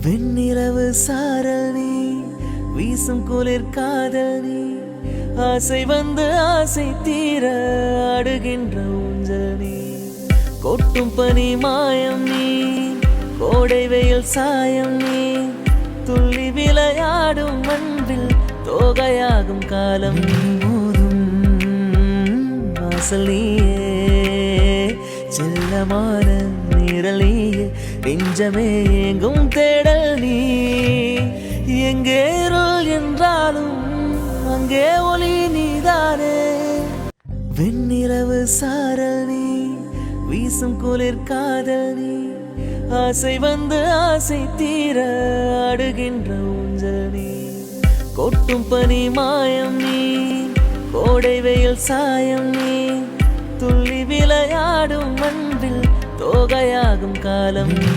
வெண்ணிலவு சாரல் நீ வீசும் குளிர் காதல் நீ ஆசை வந்து ஆசை தீர ஆடுகின்ற ஊஞ்சல் நீ கொட்டும் பனி மாயம் நீ கோடை வெயில் சாயம் நீ துள்ளி விளையாடும் அன்பில் தோகையாகும் காலம் நீ மோதும் வாசல் நீயே செல்லமான நிழல் நீயே நெஞ்சமே எங்கும் தேடல் நீ எங்கே இருள் என்றாலும் அங்கே ஒளி நீதானே வெண்ணிலவு சாரல் நீ வீசும் குளிர் காதல் நீ ஆசை வந்து ஆசை தீர ஆடுகின்ற ஊஞ்சல் நீ கொட்டும் பனி மாயம் நீ கோடை வெயில் சாயம் நீ துள்ளி விளையாடும் அன்பில் தோகையாகும் காலம் நீ